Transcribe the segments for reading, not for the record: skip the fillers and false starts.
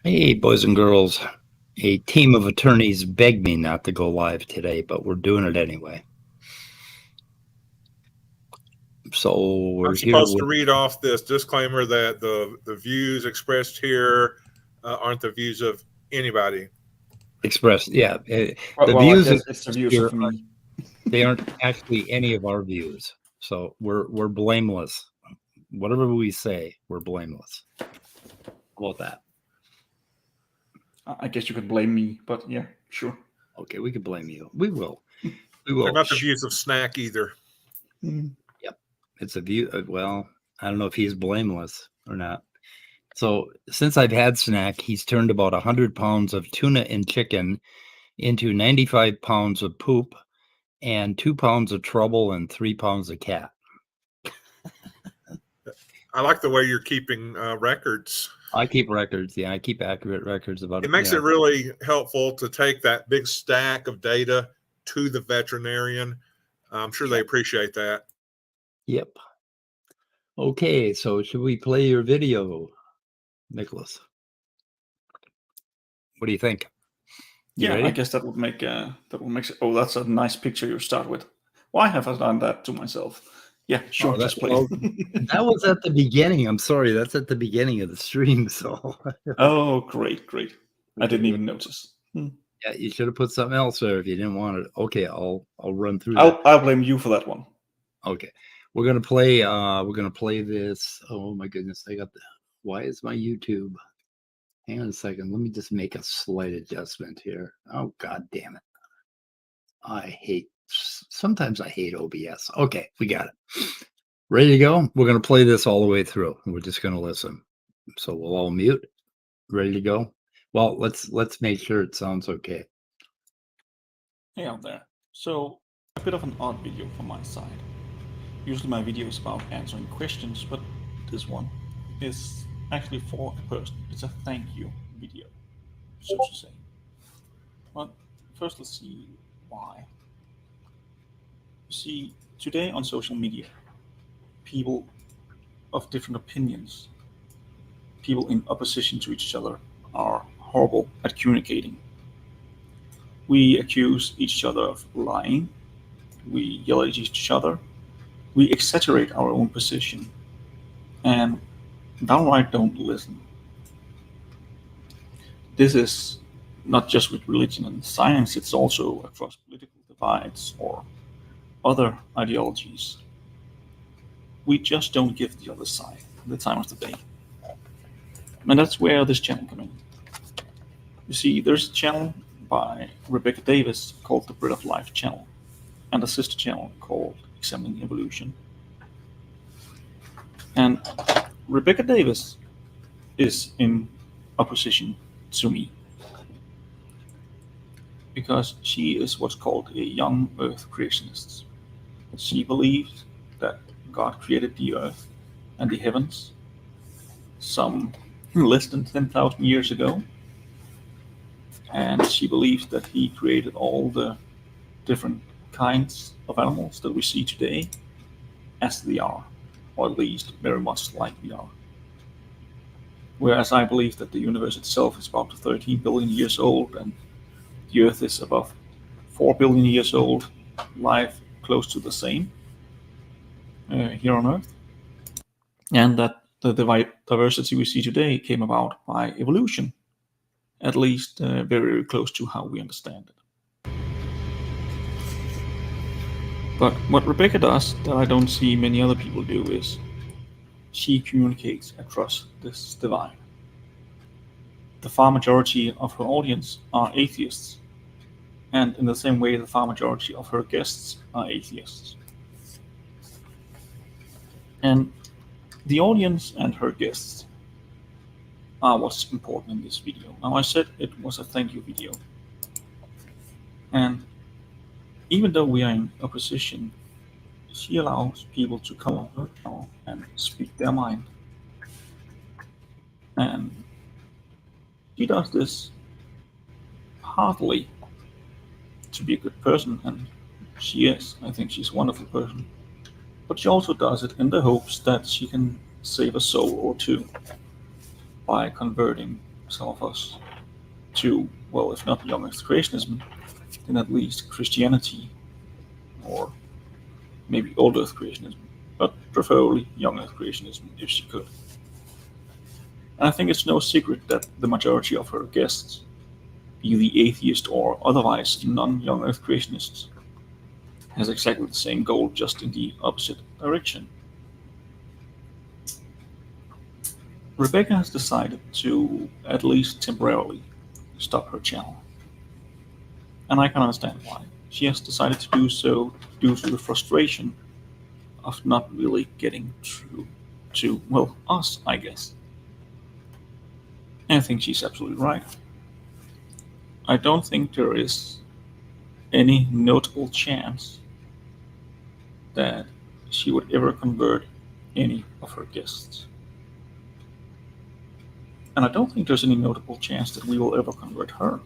Hey, boys and girls. A team of attorneys begged me not to go live today, but we're doing it anyway. So we're I'm supposed to read off this disclaimer that the views expressed here aren't the views of anybody. Expressed, yeah. The views it's the views of me. They aren't actually any of our views. So we're blameless. Whatever we say, we're blameless. How about that? I guess you could blame me, but yeah, sure. Okay, we could blame you. We will. We will. They're not the views of Snack either. Yep. It's a view. Well, I don't know if he's blameless or not. So since I've had Snack, he's turned about 100 pounds of tuna and chicken into 95 pounds of poop and 2 pounds of trouble and 3 pounds of cat. I like the way you're keeping records. I keep records. Yeah, I keep accurate records about it. It makes it really helpful to take that big stack of data to the veterinarian. I'm sure they appreciate that. Yep. Okay, so should we play your video, Nicholas? What do you think? Yeah, I guess that would make oh, that's a nice picture you start with. Why have I done that to myself? Yeah, sure. Just play. Well, that was at the beginning. I'm sorry, that's at the beginning of the stream. So. Oh, great. I didn't even notice. Yeah, you should have put something else there if you didn't want it. Okay, I'll run through. I'll blame you for that one. Okay, we're gonna play. We're gonna play this. Oh my goodness, I got the. Why is my YouTube? Hang on a second. Let me just make a slight adjustment here. Oh God damn it! Sometimes I hate OBS. Okay, we got it. Ready to go? We're going to play this all the way through. We're just going to listen. So we'll all mute. Ready to go? Well, let's make sure it sounds okay. Hey out there. So a bit of an odd video from my side. Usually my video is about answering questions, but this one is actually for a person. It's a thank you video, so to say. But first let's see why. See, today on social media, people of different opinions, people in opposition to each other, are horrible at communicating. We accuse each other of lying, we yell at each other, we exaggerate our own position, and downright don't listen. This is not just with religion and science, it's also across political divides or other ideologies. We just don't give the other side the time of the day. And that's where this channel comes in. You see, there's a channel by Rebekah Davis called the Bread of Life channel, and a sister channel called Examining Evolution. And Rebekah Davis is in opposition to me, because she is what's called a young earth creationist. She believes that God created the earth and the heavens some less than 10,000 years ago. And she believes that he created all the different kinds of animals that we see today as they are, or at least very much like we are. Whereas I believe that the universe itself is about 13 billion years old and the earth is above 4 billion years old, life close to the same here on Earth, and that the diversity we see today came about by evolution, at least very, very close to how we understand it. But what Rebekah does that I don't see many other people do is she communicates across this divide. the far majority of her audience are atheists, and in the same way, the far majority of her guests are atheists. And the audience and her guests are what's important in this video. Now, I said it was a thank you video. And even though we are in opposition, she allows people to come on her channel and speak their mind. And she does this partly to be a good person, and she is. I think she's a wonderful person. But she also does it in the hopes that she can save a soul or two by converting some of us to, well, if not young earth creationism, then at least Christianity, or maybe old earth creationism, but preferably young earth creationism if she could. And I think it's no secret that the majority of her guests, be the atheist or otherwise non-young earth creationists, has exactly the same goal, just in the opposite direction. Rebekah has decided to, at least temporarily, stop her channel. And I can understand why. She has decided to do so due to the frustration of not really getting through to, well, us, I guess. And I think she's absolutely right. I don't think there is any notable chance that she would ever convert any of her guests. And I don't think there's any notable chance that we will ever convert her.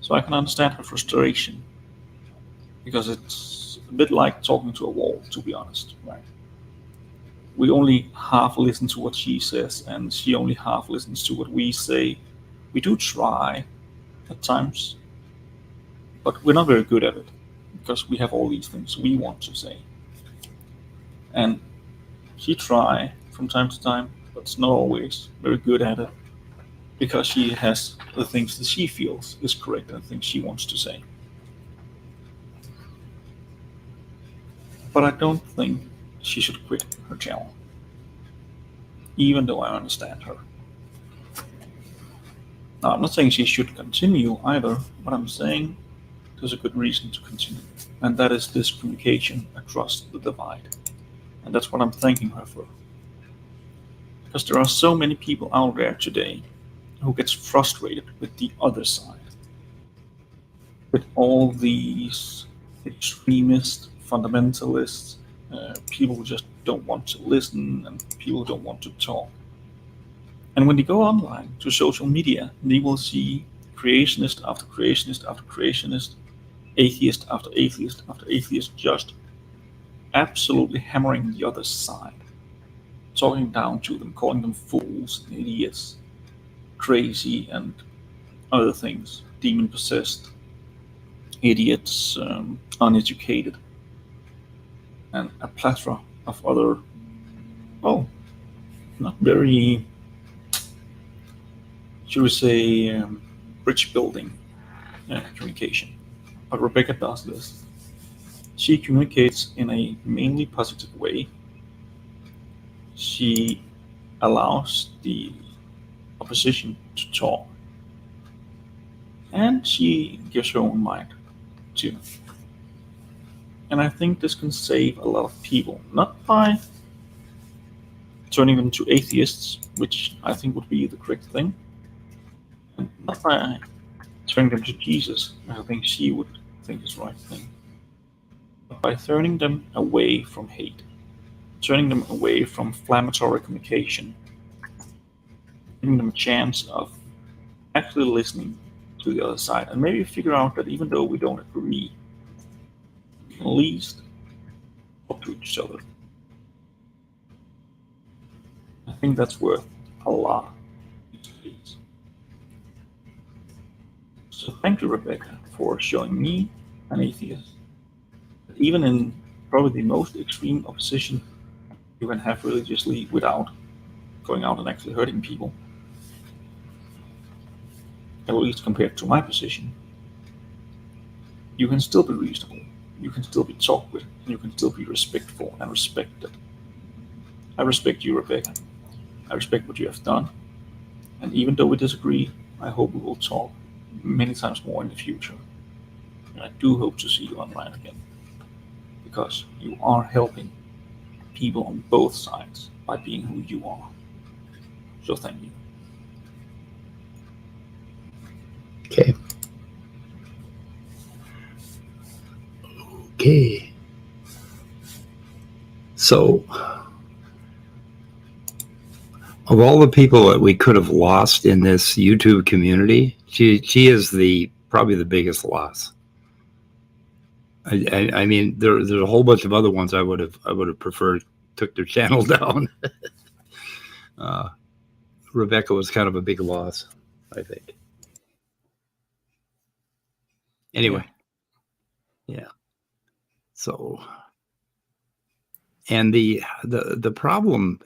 So I can understand her frustration, because it's a bit like talking to a wall, to be honest, right? We only half listen to what she says, and she only half listens to what we say. We do try at times, but we're not very good at it, because we have all these things we want to say. And she tries from time to time, but it's not always very good at it, because she has the things that she feels is correct and the things she wants to say. But I don't think she should quit her channel, even though I understand her. Now, I'm not saying she should continue either, but I'm saying there's a good reason to continue, and that is this communication across the divide. And that's what I'm thanking her for. Because there are so many people out there today who gets frustrated with the other side, with all these extremist fundamentalists, people who just don't want to listen, and people who don't want to talk. And when they go online to social media, they will see creationist after creationist after creationist, atheist after atheist after atheist, just absolutely hammering the other side, talking down to them, calling them fools, idiots, crazy, and other things, demon-possessed, idiots, uneducated, and a plethora of other, well, not very, should we say, bridge-building communication. But Rebekah does this. She communicates in a mainly positive way. She allows the opposition to talk, and she gives her own mind too. And I think this can save a lot of people, not by turning them to atheists, which I think would be the correct thing, and not by turning them to Jesus, I think she would think is the right thing, but by turning them away from hate, turning them away from inflammatory communication, giving them a chance of actually listening to the other side, and maybe figure out that even though we don't agree, we can at least talk to each other. I think that's worth a lot these days. So thank you, Rebekah, for showing me, an atheist, that even in probably the most extreme opposition you can have religiously without going out and actually hurting people, at least compared to my position, you can still be reasonable, you can still be talked with, and you can still be respectful and respected. I respect you, Rebekah. I respect what you have done. And even though we disagree, I hope we will talk many times more in the future. And I do hope to see you online again, because you are helping people on both sides by being who you are. So thank you. Okay. Okay. So, of all the people that we could have lost in this YouTube community, she is probably the biggest loss. I mean, there's a whole bunch of other ones I would have preferred took their channel down. Rebekah was kind of a big loss, I think. Anyway, yeah. So, and the problem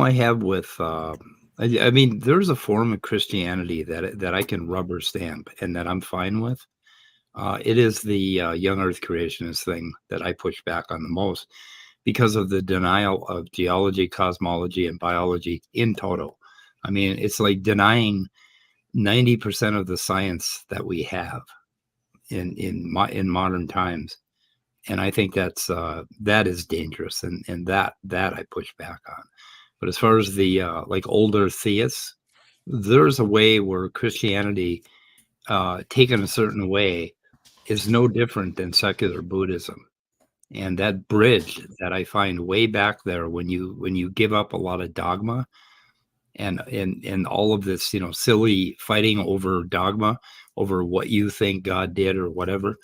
I have with I mean, there's a form of Christianity that I can rubber stamp and that I'm fine with. It is the young Earth creationist thing that I push back on the most, because of the denial of geology, cosmology, and biology in total. I mean, it's like denying 90% of the science that we have in modern times, and I think that is dangerous, and that I push back on. But as far as the like older theists, there's a way where Christianity, taken a certain way, is no different than secular Buddhism. And that bridge that I find way back there, when you give up a lot of dogma and all of this, silly fighting over dogma, over what you think God did or whatever,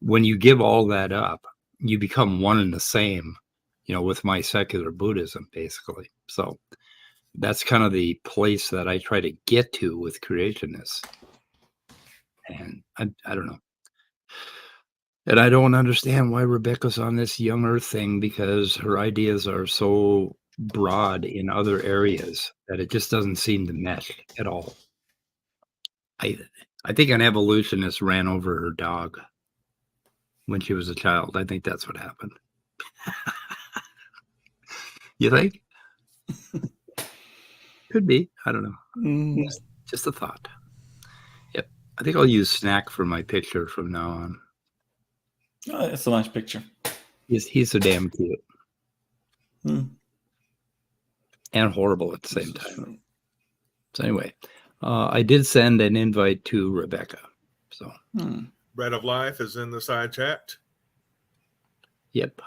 when you give all that up, you become one and the same, with my secular Buddhism, basically. So that's kind of the place that I try to get to with creationists. And I don't know. And I don't understand why Rebekah's on this young Earth thing, because her ideas are so broad in other areas that it just doesn't seem to mesh at all. I think an evolutionist ran over her dog when she was a child. I think that's what happened. You think? Could be. I don't know. Just a thought. Yep. I think I'll use Snack for my picture from now on. Oh, it's a nice picture. He's so damn cute. And horrible at the same time. So anyway, I did send an invite to Rebekah. So Bread of Life is in the side chat. Yep.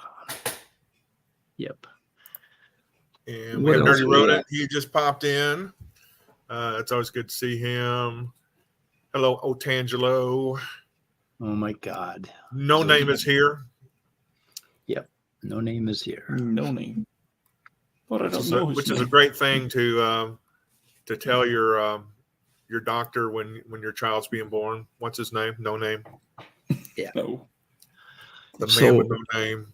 And we have Dirty Rodent. He just popped in. It's always good to see him. Hello, Otangelo. Oh my God. No Name is here. Yep. No Name is here. No name. But I don't know which is a great thing to tell your doctor when your child's being born. What's his name? No Name. Yeah. No. The man with no name.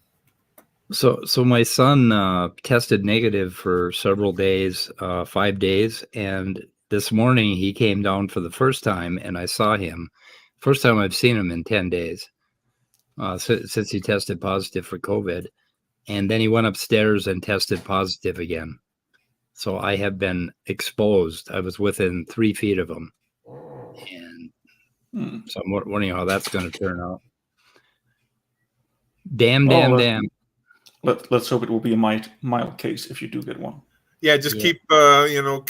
So my son tested negative for several days, 5 days, and this morning he came down for the first time, and I saw him. First time I've seen him in 10 days since he tested positive for COVID. And then he went upstairs and tested positive again. So I have been exposed. I was within 3 feet of him. And so I'm wondering how that's going to turn out. Damn. Let's hope it will be a mild case if you do get one. Yeah, just keep hydrating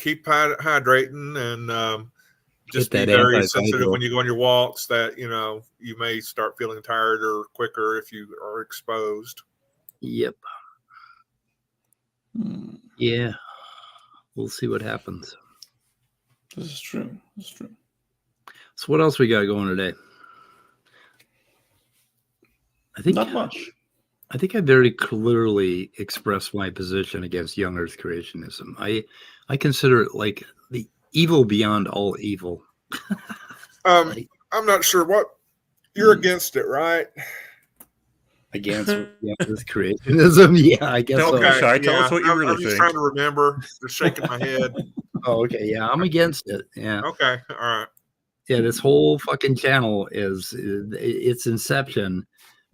and just be very sensitive when you go on your walks, that you may start feeling tired or quicker if you are exposed. Yep. Yeah. We'll see what happens. This is true. So what else we got going today? I think not much. I think I very clearly expressed my position against young Earth creationism. I consider it like the evil beyond all evil. I'm not sure what you're against it, right? Against young Earth creationism? Yeah, I guess so. Shy, tell us what you really I'm just think. trying to remember. Just shaking my head. Oh, okay. Yeah, I'm against it. Yeah. Okay. All right. Yeah, this whole fucking channel is its inception.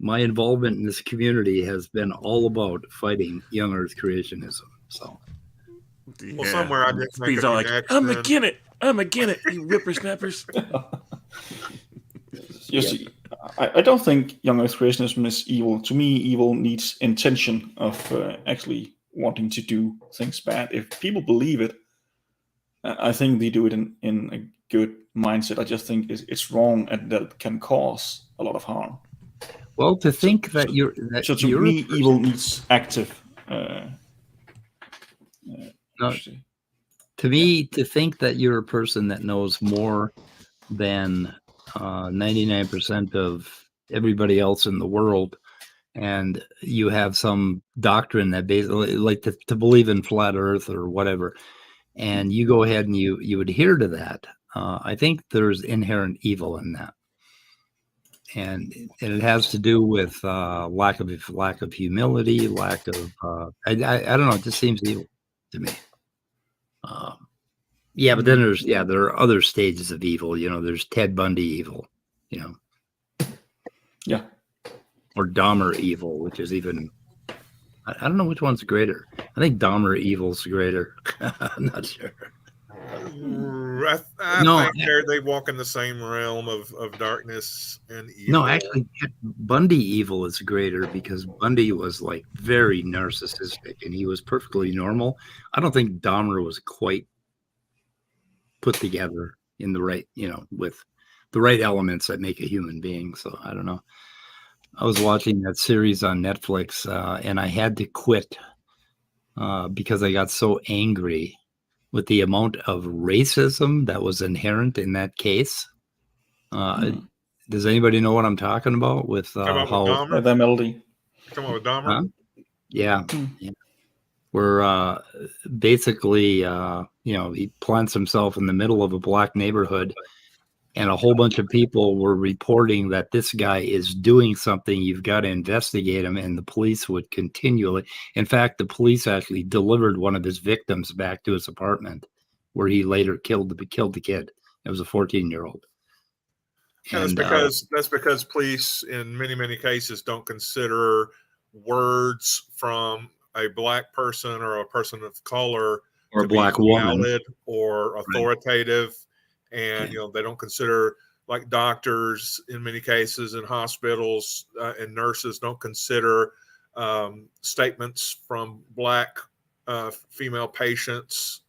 My involvement in this community has been all about fighting young Earth creationism. So, Well, somewhere I didn't make a Speed's all like, connection. I'm again it, you whippersnappers. You see, I don't think young Earth creationism is evil. To me, evil needs intention of actually wanting to do things bad. If people believe it, I think they do it in a good mindset. I just think it's wrong and that can cause a lot of harm. Well, to think that you're to me, evil needs active. No, to me, to think that you're a person that knows more than 99% of everybody else in the world, and you have some doctrine that basically, like to believe in flat Earth or whatever, and you go ahead and you adhere to that, I think there's inherent evil in that, and it has to do with lack of humility, lack of I don't know. It just seems evil to me. Yeah, but then there are other stages of evil. There's Ted Bundy evil. Yeah. Or Dahmer evil, which is even. I don't know which one's greater. I think Dahmer evil's greater. I'm not sure. I think they walk in the same realm of darkness and evil. No, actually, Ted Bundy evil is greater because Bundy was like very narcissistic and he was perfectly normal. I don't think Dahmer was quite put together in the right, with the right elements that make a human being. So I don't know. I was watching that series on Netflix and I had to quit because I got so angry with the amount of racism that was inherent in that case. Does anybody know what I'm talking about with how the melody? Come on with Dahmer? Yeah. Where basically, he plants himself in the middle of a black neighborhood, and a whole bunch of people were reporting that this guy is doing something. You've got to investigate him, and the police would continually. In fact, the police actually delivered one of his victims back to his apartment, where he later killed the kid. It was a 14-year-old. And that's because police, in many, many cases, don't consider words from a black person or a person of color or a black woman valid or authoritative, and they don't consider, like doctors in many cases in hospitals and nurses don't consider statements from black female patients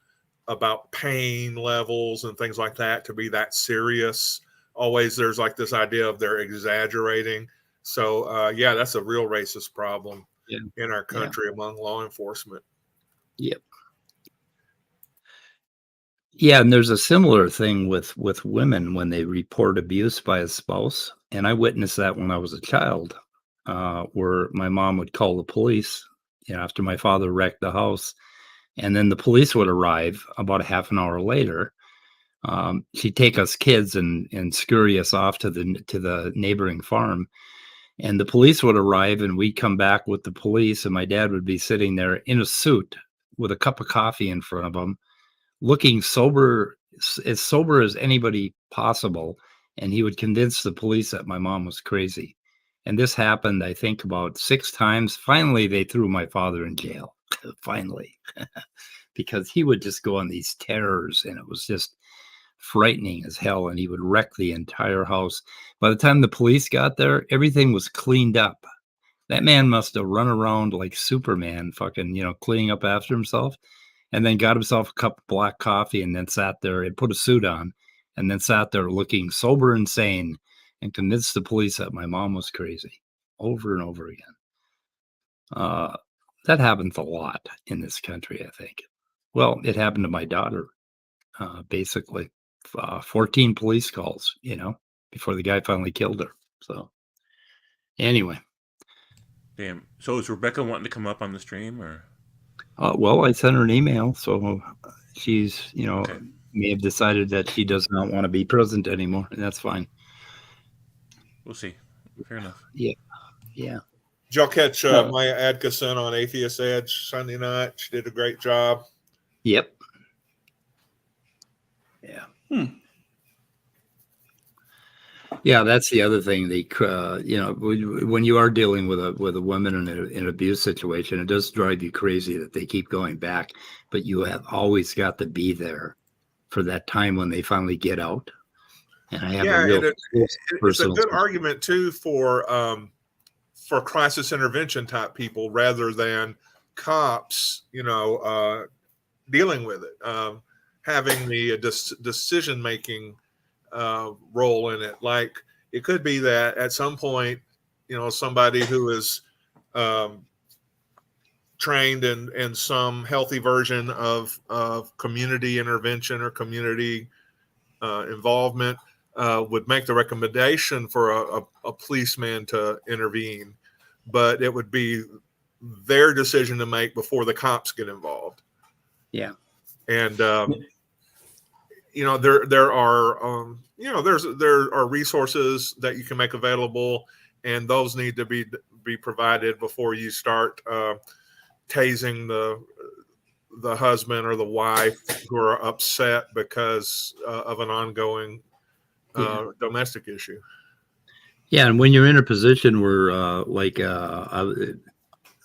about pain levels and things like that to be that serious. Always there's like this idea of they're exaggerating. So that's a real racist problem in our country among law enforcement. Yep. Yeah, and there's a similar thing with women when they report abuse by a spouse. And I witnessed that when I was a child, where my mom would call the police, after my father wrecked the house. And then the police would arrive about a half an hour later. She'd take us kids and scurry us off to the neighboring farm. And the police would arrive and we'd come back with the police, and my dad would be sitting there in a suit with a cup of coffee in front of him, looking as sober as anybody possible. And he would convince the police that my mom was crazy. And this happened, I think, about 6 times. Finally, they threw my father in jail. Finally, because he would just go on these terrors, and it was just frightening as hell, and he would wreck the entire house. By the time the police got there, everything was cleaned up. That man must have run around like Superman, fucking, cleaning up after himself, and then got himself a cup of black coffee and then sat there and put a suit on and then sat there looking sober and sane and convinced the police that my mom was crazy over and over again. That happens a lot in this country, I think. Well, it happened to my daughter, basically. 14 police calls, before the guy finally killed her. So, anyway. Damn. So is Rebekah wanting to come up on the stream, or? Well, I sent her an email, so she's, may have decided that she does not want to be present anymore, and that's fine. We'll see. Fair enough. Yeah. Did y'all catch Maya Adkison on Atheist Edge Sunday night? She did a great job. Yep. Yeah. Yeah, that's the other thing. When you are dealing with a woman in an abuse situation, it does drive you crazy that they keep going back. But you have always got to be there for that time when they finally get out. And I have a Yeah, real and it's a personal good argument too for crisis intervention type people rather than cops, dealing with it, having the decision making role in it. Like it could be that at some point, somebody who is trained in some healthy version of community intervention or community involvement would make the recommendation for a policeman to intervene, but it would be their decision to make before the cops get involved. Yeah. And there are there are resources that you can make available, and those need to be provided before you start tasing the husband or the wife who are upset because of an ongoing domestic issue. Yeah, and when you're in a position where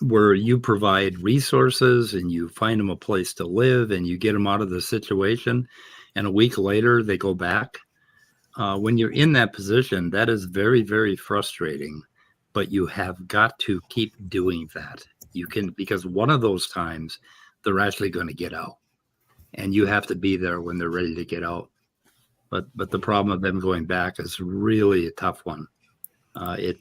where you provide resources and you find them a place to live and you get them out of the situation, and a week later they go back. When you're in that position, that is very, very frustrating, but you have got to keep doing that. Because one of those times they're actually going to get out, and you have to be there when they're ready to get out. But the problem of them going back is really a tough one. It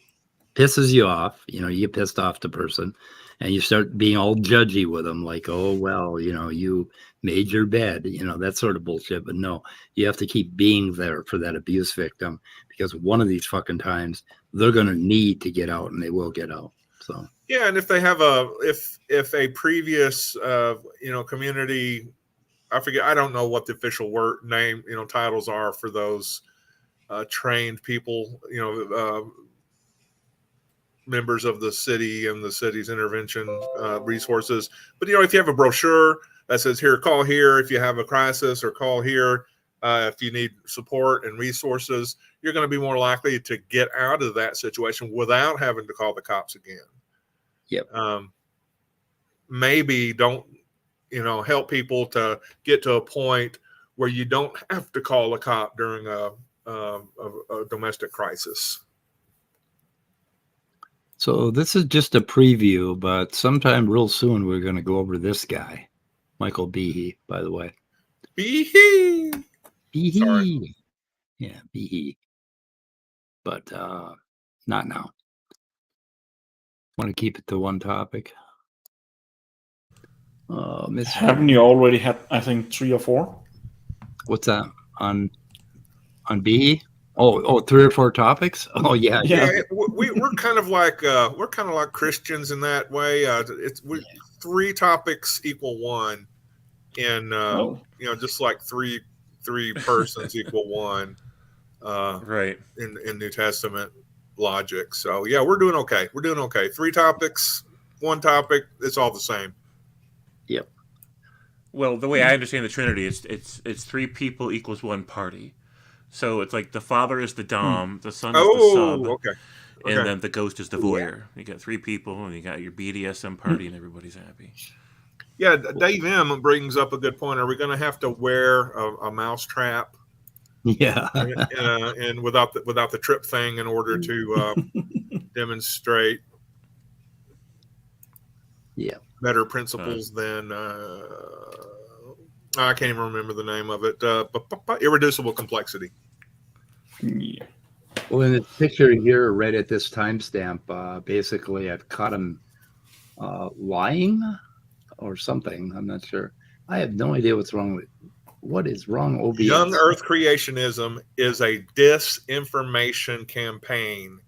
pisses you off. You get pissed off the person, and you start being all judgy with them, like, oh, well, you made your bed, that sort of bullshit. But no, you have to keep being there for that abuse victim, because one of these fucking times they're going to need to get out, and they will get out. So yeah, and if they have if a previous community, I don't know what the official word name titles are for those trained people, members of the city and the city's intervention resources. But if you have a brochure that says here, call here if you have a crisis, or call here if you need support and resources, you're going to be more likely to get out of that situation without having to call the cops again. Yep. Maybe don't help people to get to a point where you don't have to call a cop during a domestic crisis. So this is just a preview, but sometime real soon we're going to go over this guy, Michael Behe, by the way. Behe. Behe. Yeah, Behe. But not now. Want to keep it to one topic. Haven't you already had, I think, 3 or 4? What's that? On Behe? Oh, 3 or 4 topics? Oh, yeah. We're kind of like Christians in that way. 3 topics equal 1, and just like three persons equal 1. Right. In New Testament logic. So yeah, we're doing okay. 3 topics, 1 topic. It's all the same. Yep. Well, the way I understand the Trinity, it's 3 people equals 1 party. So it's like the Father is the dom, the Son is the sub, okay. And then the ghost is the voyeur. You got 3 people, and you got your BDSM party, and everybody's happy. Yeah, Dave M brings up a good point. Are we going to have to wear a mouse trap? Yeah. And without the trip thing in order to demonstrate better principles than I can't even remember the name of it. Irreducible complexity. Yeah. Well, in the picture here, right at this timestamp, basically I've caught him lying or something. I'm not sure. I have no idea what's wrong with. What is wrong? OBS? Young Earth creationism is a disinformation campaign.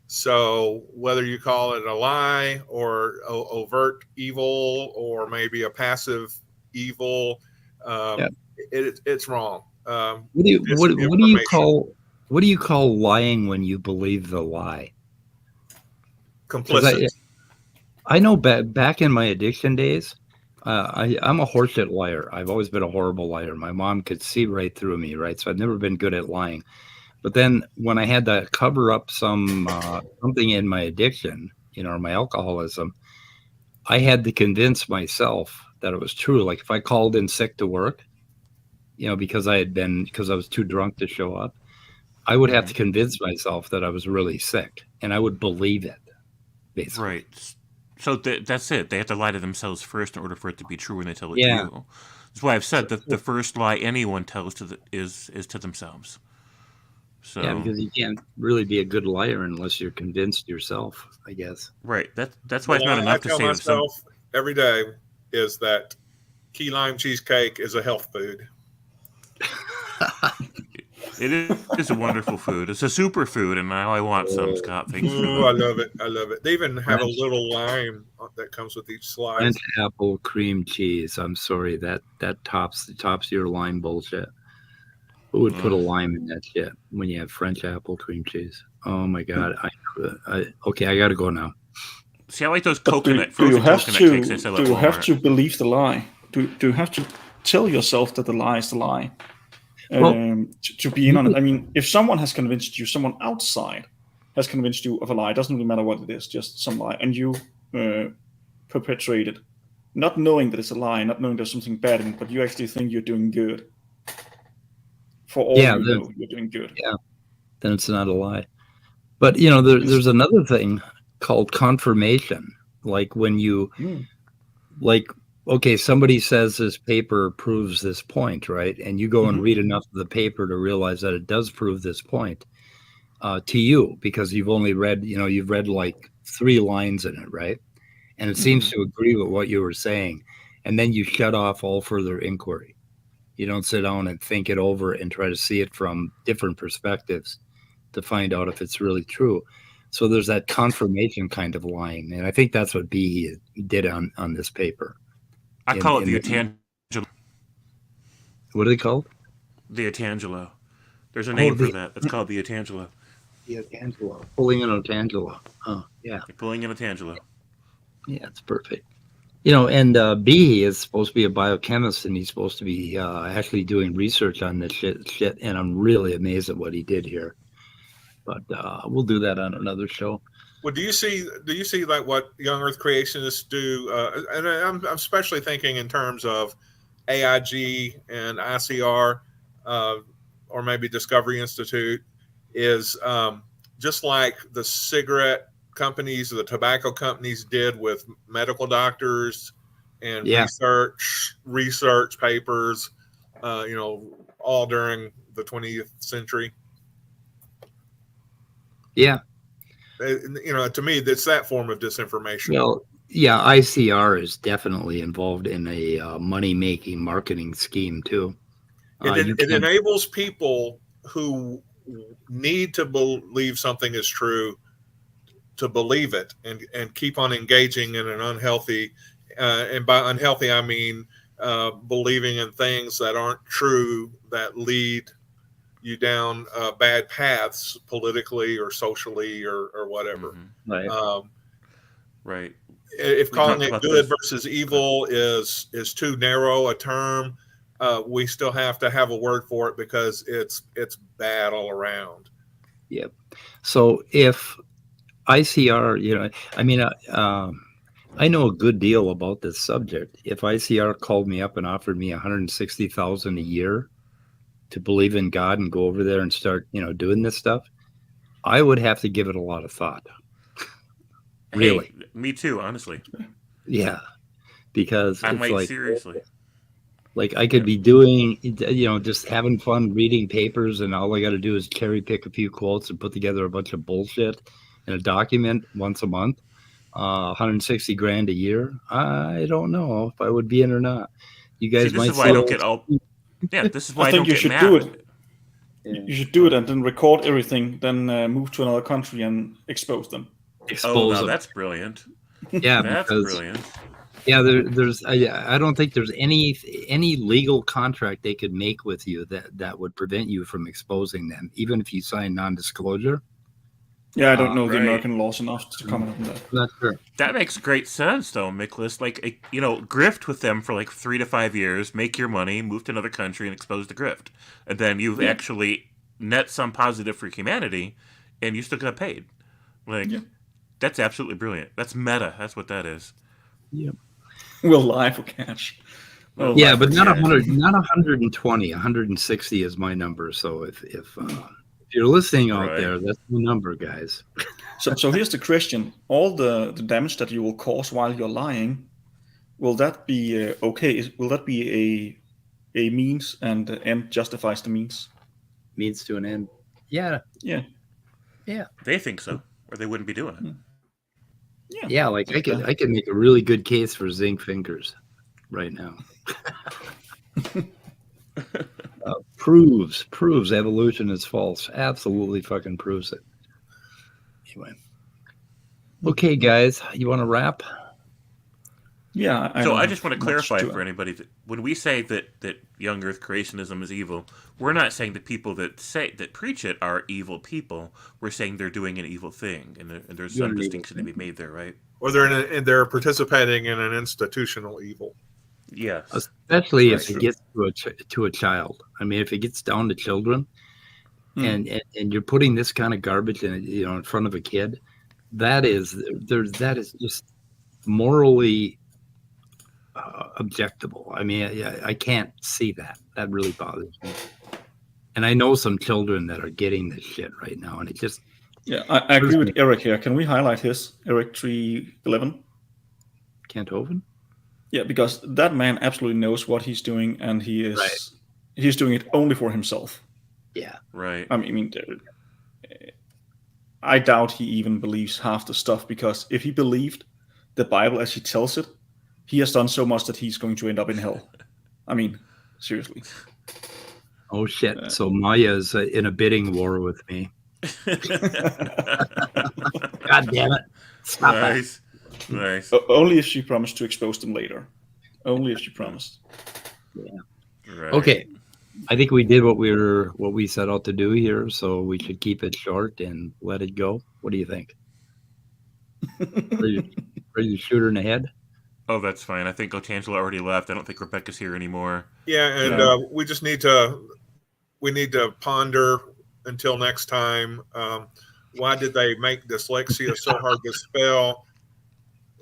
So whether you call it a lie or overt evil or maybe a passive evil, it's wrong. What do you call lying when you believe the lie? Complicit. I know back in my addiction days, I'm a horseshit liar. I've always been a horrible liar. My mom could see right through me, right? So I've never been good at lying. But then when I had to cover up something in my addiction, or my alcoholism, I had to convince myself that it was true. Like if I called in sick to work, because I was too drunk to show up, I would have to convince myself that I was really sick, and I would believe it, basically. Right. So that's it. They have to lie to themselves first in order for it to be true when they tell it to Yeah. you. That's why I've said that the first lie anyone tells is to themselves. So Yeah, because you can't really be a good liar unless you're convinced yourself, I guess. right. That's why it's Well, not I enough to tell say that some. myself every day is that key lime cheesecake is a health food. It is a wonderful food. It's a superfood, and now I want some, Scott. Thanks for Ooh, I love it. I love it. They even have a little lime that comes with each slice. French apple cream cheese. I'm sorry, that tops your lime bullshit. Who would put a lime in that shit when you have French apple cream cheese? Oh my god! Okay, I gotta go now. See, I like those But frozen do you have coconut cakes they sell at do you have Walmart. to believe the lie? Do you have to tell yourself that the lie is the lie? To be in on it. I mean, if someone has convinced you, someone outside has convinced you of a lie, it doesn't really matter what it is, just some lie, and you perpetrate it, not knowing that it's a lie, not knowing there's something bad in it, but you actually think you're doing good. For all you know, you're doing good. Yeah, then it's not a lie. But there's another thing called confirmation. Like when you, okay, somebody says this paper proves this point, right? And you go and read enough of the paper to realize that it does prove this point to you, because you've only read, you've read like 3 lines in it, right? And it seems to agree with what you were saying. And then you shut off all further inquiry. You don't sit down and think it over and try to see it from different perspectives to find out if it's really true. So there's that confirmation kind of lying. And I think that's what B did on this paper. I call it the Atangelo. What are they called? The Atangelo. There's a name for that. It's called the Atangelo. The Atangelo. Pulling an Atangelo. Oh, yeah. You're pulling an Atangelo. Yeah, it's perfect. And B is supposed to be a biochemist, and he's supposed to be actually doing research on this shit. And I'm really amazed at what he did here. But we'll do that on another show. Well, do you see like what young Earth creationists do? And I'm especially thinking in terms of AIG and ICR, or maybe Discovery Institute, is just like the cigarette companies or the tobacco companies did with medical doctors and research papers, all during the 20th century. Yeah. To me, that's that form of disinformation. Well, yeah, ICR is definitely involved in a money-making marketing scheme too. It enables people who need to believe something is true to believe it and keep on engaging in an unhealthy, and by unhealthy I mean believing in things that aren't true, that lead you down bad paths politically or socially or whatever. Right. Right. If calling it good versus evil is too narrow a term, we still have to have a word for it because it's bad all around. Yep. So if ICR, I know a good deal about this subject. If ICR called me up and offered me $160,000 a year to believe in God and go over there and start, doing this stuff, I would have to give it a lot of thought. Really? Hey, me too, honestly. Yeah, because I it's might like, seriously. Like I could be doing, just having fun reading papers, and all I got to do is cherry pick a few quotes and put together a bunch of bullshit in a document once a month. 160 grand a year. I don't know if I would be in or not. You guys this is why I don't get all. Yeah, this is why I don't get mad. Do it. Yeah. You should do it and then record everything, then move to another country and expose them. Expose them. That's brilliant. Yeah, that's brilliant. Yeah, there's. I don't think there's any legal contract they could make with you that would prevent you from exposing them, even if you sign non-disclosure. Yeah, I don't know the American laws enough to comment on that. Not sure. That makes great sense, though, Miklas. Like, grift with them for like 3 to 5 years, make your money, move to another country, and expose the grift, and then you've actually net some positive for humanity, and you still get paid. Like, that's absolutely brilliant. That's meta. That's what that is. Yep. We'll lie for cash. Well, Yeah, lie but for not cash. 100, not 120. 160 is my number. So if you're listening out Right. there, that's the number, guys. So here's the question: all the damage that you will cause while you're lying, will that be okay? Will that be a means, and the end justifies the means? Means to an end. Yeah. Yeah. They think so, or they wouldn't be doing it. Yeah, like I could make a really good case for zinc fingers right now. Proves evolution is false. Absolutely fucking proves it. Anyway. Okay, guys, you want to wrap? Yeah. So I just want to clarify for anybody that when we say that young Earth creationism is evil, we're not saying the people that preach it are evil people. We're saying they're doing an evil thing, and there's some distinction to be made there, right? Or they're participating in an institutional evil. Yes, especially if it gets to a child. I mean, if it gets down to children, and you're putting this kind of garbage in front of a kid, that is just morally objectable. I mean, I can't see that. That really bothers me. And I know some children that are getting this shit right now, and it just I agree with Eric here. Can we highlight his Eric 3:11? Kenthoven? Yeah, because that man absolutely knows what he's doing, and he's doing it only for himself. Yeah, right. I mean, I doubt he even believes half the stuff, because if he believed the Bible as he tells it, he has done so much that he's going to end up in hell. I mean, seriously. Oh shit! So Maya's in a bidding war with me. God damn it! Stop nice. Nice. Only if she promised to expose them later. Only if she promised. Yeah. Right. Okay. I think we did what we set out to do here, so we should keep it short and let it go. What do you think? Ready to shoot her in the head? Oh, that's fine. I think Otangela already left. I don't think Rebekah's here anymore. Yeah, and we just need to ponder until next time. Why did they make dyslexia so hard to spell?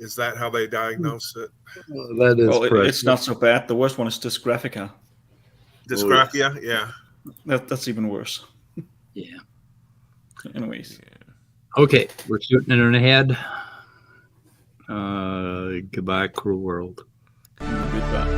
Is that how they diagnose it? That is it's not so bad. The worst one is dysgraphia. Dysgraphia, yeah. That's even worse. Yeah. Anyways. Yeah. Okay, we're shooting it in the head. Goodbye, cruel world. Goodbye.